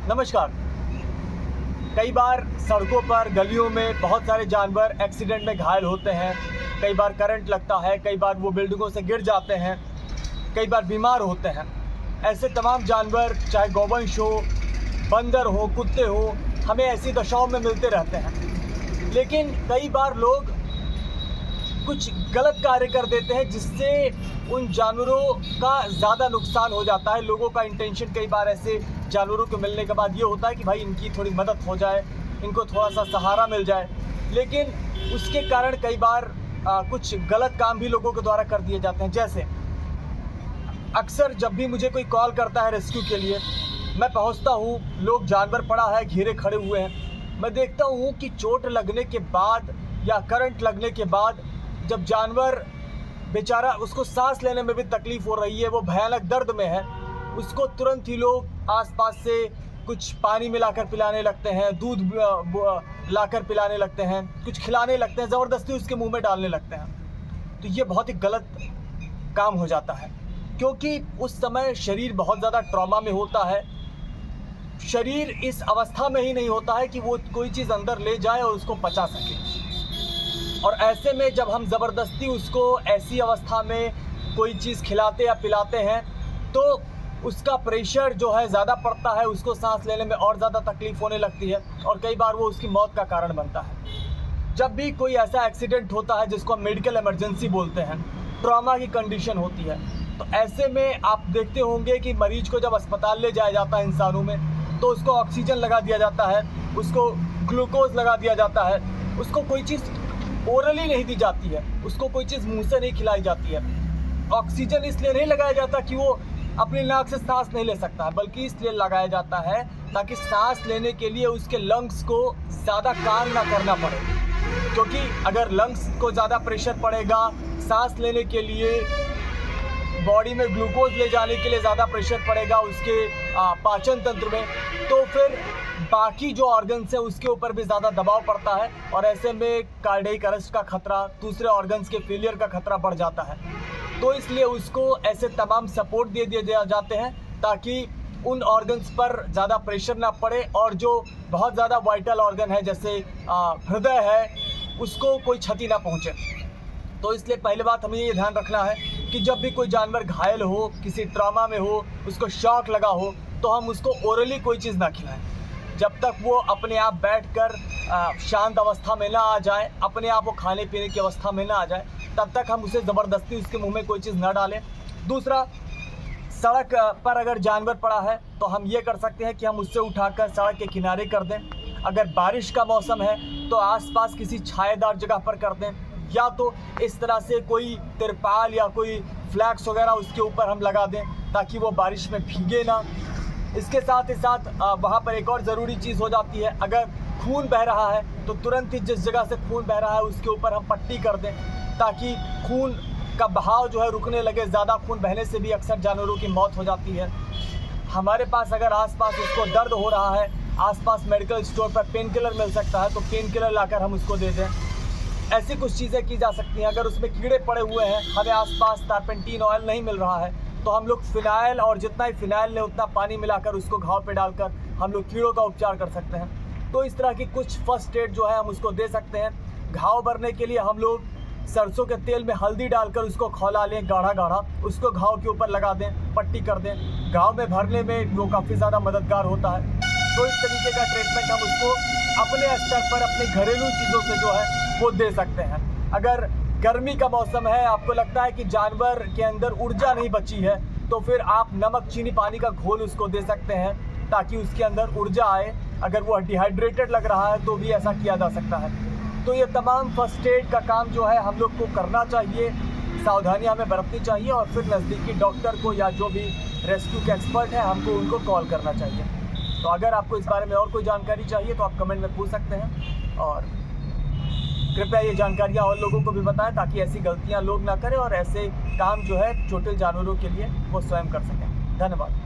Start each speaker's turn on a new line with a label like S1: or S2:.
S1: नमस्कार। कई बार सड़कों पर गलियों में बहुत सारे जानवर एक्सीडेंट में घायल होते हैं। कई बार करंट लगता है, कई बार वो बिल्डिंगों से गिर जाते हैं, कई बार बीमार होते हैं। ऐसे तमाम जानवर, चाहे गौवंश हो, बंदर हो, कुत्ते हो, हमें ऐसी दशाओं में मिलते रहते हैं। लेकिन कई बार लोग कुछ गलत कार्य कर देते हैं जिससे उन जानवरों का ज़्यादा नुकसान हो जाता है। लोगों का इंटेंशन कई बार ऐसे जानवरों को मिलने के बाद ये होता है कि भाई इनकी थोड़ी मदद हो जाए, इनको थोड़ा सा सहारा मिल जाए, लेकिन उसके कारण कई बार कुछ गलत काम भी लोगों के द्वारा कर दिए जाते हैं। जैसे अक्सर जब भी मुझे कोई कॉल करता है रेस्क्यू के लिए, मैं पहुंचता हूं, लोग जानवर पड़ा है घेरे खड़े हुए हैं, मैं देखता हूं कि चोट लगने के बाद या करंट लगने के बाद जब जानवर बेचारा, उसको सांस लेने में भी तकलीफ़ हो रही है, वो भयानक दर्द में है, उसको तुरंत ही लोग आसपास से कुछ पानी मिलाकर पिलाने लगते हैं, दूध लाकर पिलाने लगते हैं, कुछ खिलाने लगते हैं, ज़बरदस्ती उसके मुंह में डालने लगते हैं। तो ये बहुत ही गलत काम हो जाता है, क्योंकि उस समय शरीर बहुत ज़्यादा ट्रॉमा में होता है। शरीर इस अवस्था में ही नहीं होता है कि वो कोई चीज़ अंदर ले जाए और उसको पचा सके। और ऐसे में जब हम ज़बरदस्ती उसको ऐसी अवस्था में कोई चीज़ खिलाते या पिलाते हैं तो उसका प्रेशर जो है ज़्यादा पड़ता है, उसको सांस लेने में और ज़्यादा तकलीफ़ होने लगती है और कई बार वो उसकी मौत का कारण बनता है। जब भी कोई ऐसा एक्सीडेंट होता है जिसको हम मेडिकल इमरजेंसी बोलते हैं, ट्रॉमा की कंडीशन होती है, तो ऐसे में आप देखते होंगे कि मरीज को जब अस्पताल ले जाया जाता है इंसानों में, तो उसको ऑक्सीजन लगा दिया जाता है, उसको ग्लूकोज लगा दिया जाता है, उसको कोई चीज़ ओरली नहीं दी जाती है, उसको कोई चीज़ मुंह से नहीं खिलाई जाती है। ऑक्सीजन इसलिए नहीं लगाया जाता कि वो अपनी नाक से सांस नहीं ले सकता है, बल्कि इसलिए लगाया जाता है ताकि सांस लेने के लिए उसके लंग्स को ज़्यादा काम ना करना पड़े। क्योंकि अगर लंग्स को ज़्यादा प्रेशर पड़ेगा, सांस लेने के लिए बॉडी में ग्लूकोज ले जाने के लिए ज़्यादा प्रेशर पड़ेगा उसके पाचन तंत्र में, तो फिर बाकी जो ऑर्गन्स हैं उसके ऊपर भी ज़्यादा दबाव पड़ता है और ऐसे में कार्डियक अरेस्ट का खतरा, दूसरे ऑर्गन्स के फेलियर का खतरा बढ़ जाता है। तो इसलिए उसको ऐसे तमाम सपोर्ट दे दिए जाते हैं ताकि उन ऑर्गन्स पर ज़्यादा प्रेशर ना पड़े और जो बहुत ज़्यादा वाइटल ऑर्गन है जैसे हृदय है, उसको कोई क्षति ना पहुँचे। तो इसलिए पहली बात हमें ये ध्यान रखना है कि जब भी कोई जानवर घायल हो, किसी ट्रॉमा में हो, उसको शॉक लगा हो, तो हम उसको ओरली कोई चीज़ ना खिलाएं। जब तक वो अपने आप बैठकर शांत अवस्था में ना आ जाए, अपने आप वो खाने पीने की अवस्था में ना आ जाए, तब तक हम उसे ज़बरदस्ती उसके मुंह में कोई चीज़ ना डालें। दूसरा, सड़क पर अगर जानवर पड़ा है तो हम ये कर सकते हैं कि हम उससे उठाकर सड़क के किनारे कर दें। अगर बारिश का मौसम है तो आसपास किसी छायादार जगह पर कर दें, या तो इस तरह से कोई तिरपाल या कोई फ्लैक्स वगैरह उसके ऊपर हम लगा दें ताकि वो बारिश में भीगे ना। इसके साथ ही साथ वहाँ पर एक और ज़रूरी चीज़ हो जाती है, अगर खून बह रहा है तो तुरंत ही जिस जगह से खून बह रहा है उसके ऊपर हम पट्टी कर दें ताकि खून का बहाव जो है रुकने लगे। ज़्यादा खून बहने से भी अक्सर जानवरों की मौत हो जाती है। हमारे पास अगर आसपास उसको दर्द हो रहा है, आसपास मेडिकल स्टोर पर पेन किलर मिल सकता है तो पेन किलर लाकर हम उसको दे दें। ऐसी कुछ चीज़ें की जा सकती हैं। अगर उसमें कीड़े पड़े हुए हैं, हमें आसपास टर्पेंटीन ऑयल नहीं मिल रहा है, तो हम लोग फिनाइल, और जितना ही फिनाइल ले उतना पानी मिलाकर उसको घाव पे डालकर हम लोग कीड़ों का उपचार कर सकते हैं। तो इस तरह की कुछ फर्स्ट एड जो है हम उसको दे सकते हैं। घाव भरने के लिए हम लोग सरसों के तेल में हल्दी डालकर उसको खौला लें गाढ़ा गाढ़ा, उसको घाव के ऊपर लगा दें, पट्टी कर दें। घाव में भरने में वो काफ़ी ज़्यादा मददगार होता है। तो इस तरीके का ट्रीटमेंट हम उसको अपने स्तर पर अपने घरेलू चीज़ों से जो है वो दे सकते हैं। अगर गर्मी का मौसम है, आपको लगता है कि जानवर के अंदर ऊर्जा नहीं बची है, तो फिर आप नमक चीनी पानी का घोल उसको दे सकते हैं ताकि उसके अंदर ऊर्जा आए। अगर वो डिहाइड्रेटेड लग रहा है तो भी ऐसा किया जा सकता है। तो ये तमाम फर्स्ट एड का काम जो है हम लोग को करना चाहिए, सावधानियां हमें बरतनी चाहिए और फिर नज़दीकी डॉक्टर को या जो भी रेस्क्यू के एक्सपर्ट हैं हमको उनको कॉल करना चाहिए। तो अगर आपको इस बारे में और कोई जानकारी चाहिए तो आप कमेंट में पूछ सकते हैं और कृपया ये जानकारियाँ और लोगों को भी बताएं ताकि ऐसी गलतियाँ लोग ना करें और ऐसे काम जो है छोटे जानवरों के लिए वो स्वयं कर सकें। धन्यवाद।